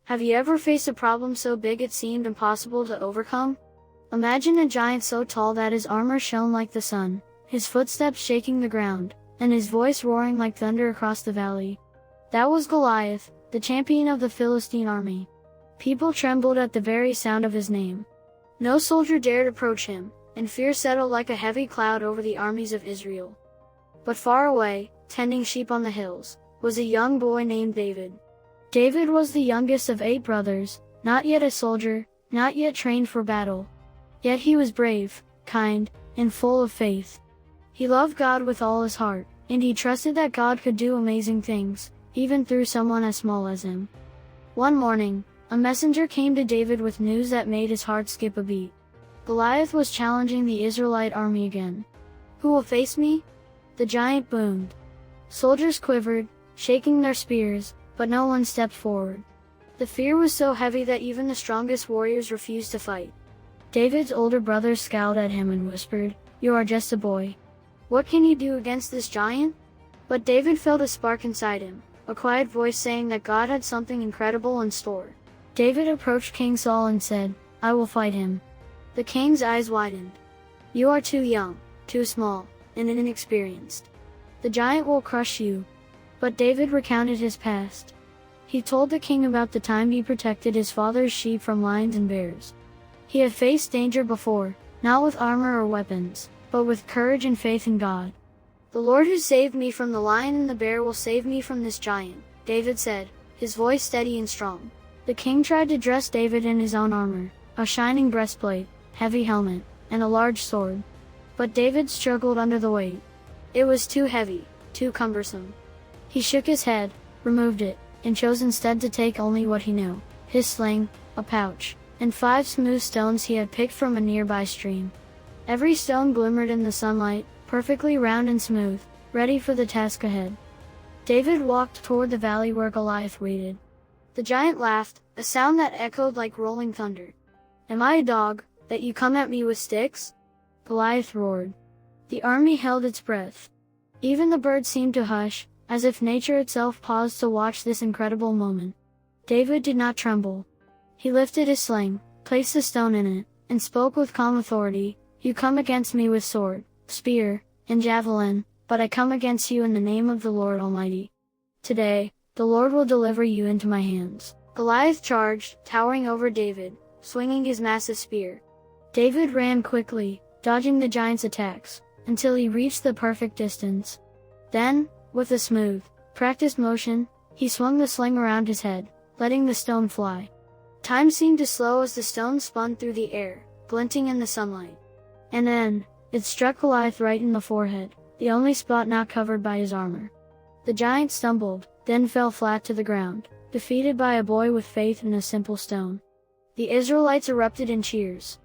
Have you ever faced a problem so big it seemed impossible to overcome? Imagine a giant so tall that his armor shone like the sun, his footsteps shaking the ground, and his voice roaring like thunder across the valley. That was Goliath, the champion of the Philistine army. People trembled at the very sound of his name. No soldier dared approach him, and fear settled like a heavy cloud over the armies of Israel. But far away, tending sheep on the hills, was a young boy named David. David was the youngest of 8 brothers, not yet a soldier, not yet trained for battle. Yet he was brave, kind, and full of faith. He loved God with all his heart, and he trusted that God could do amazing things, even through someone as small as him. One morning, a messenger came to David with news that made his heart skip a beat. Goliath was challenging the Israelite army again. "Who will face me?" the giant boomed. Soldiers quivered, shaking their spears, but no one stepped forward. The fear was so heavy that even the strongest warriors refused to fight. David's older brother scowled at him and whispered, "You are just a boy. What can you do against this giant?" But David felt a spark inside him, a quiet voice saying that God had something incredible in store. David approached King Saul and said, "I will fight him." The king's eyes widened. "You are too young, too small, and inexperienced. The giant will crush you." But David recounted his past. He told the king about the time he protected his father's sheep from lions and bears. He had faced danger before, not with armor or weapons, but with courage and faith in God. "The Lord who saved me from the lion and the bear will save me from this giant," David said, his voice steady and strong. The king tried to dress David in his own armor, a shining breastplate, heavy helmet, and a large sword. But David struggled under the weight. It was too heavy, too cumbersome. He shook his head, removed it, and chose instead to take only what he knew: his sling, a pouch, and 5 smooth stones he had picked from a nearby stream. Every stone glimmered in the sunlight, perfectly round and smooth, ready for the task ahead. David walked toward the valley where Goliath waited. The giant laughed, a sound that echoed like rolling thunder. "Am I a dog, that you come at me with sticks?" Goliath roared. The army held its breath. Even the birds seemed to hush, as if nature itself paused to watch this incredible moment. David did not tremble. He lifted his sling, placed a stone in it, and spoke with calm authority, "You come against me with sword, spear, and javelin, but I come against you in the name of the Lord Almighty. Today, the Lord will deliver you into my hands." Goliath charged, towering over David, swinging his massive spear. David ran quickly, dodging the giant's attacks, until he reached the perfect distance. Then, with a smooth, practiced motion, he swung the sling around his head, letting the stone fly. Time seemed to slow as the stone spun through the air, glinting in the sunlight. And then, it struck Goliath right in the forehead, the only spot not covered by his armor. The giant stumbled, then fell flat to the ground, defeated by a boy with faith in a simple stone. The Israelites erupted in cheers.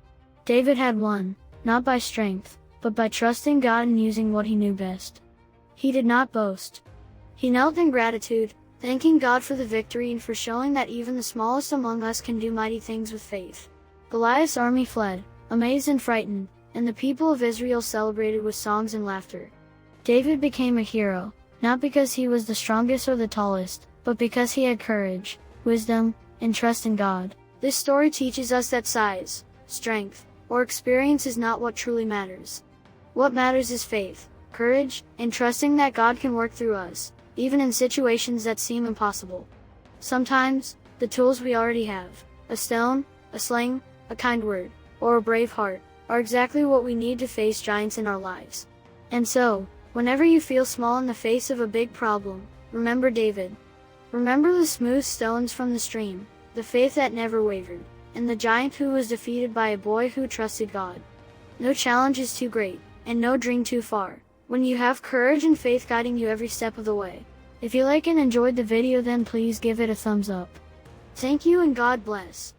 David had won, not by strength, but by trusting God and using what he knew best. He did not boast. He knelt in gratitude, thanking God for the victory and for showing that even the smallest among us can do mighty things with faith. Goliath's army fled, amazed and frightened, and the people of Israel celebrated with songs and laughter. David became a hero, not because he was the strongest or the tallest, but because he had courage, wisdom, and trust in God. This story teaches us that size, strength, or experience is not what truly matters. What matters is faith, courage, and trusting that God can work through us, even in situations that seem impossible. Sometimes, the tools we already have, a stone, a sling, a kind word, or a brave heart, are exactly what we need to face giants in our lives. And so, whenever you feel small in the face of a big problem, remember David. Remember the smooth stones from the stream, the faith that never wavered, and the giant who was defeated by a boy who trusted God. No challenge is too great, and no dream too far, when you have courage and faith guiding you every step of the way. If you like and enjoyed the video, then please give it a thumbs up. Thank you and God bless.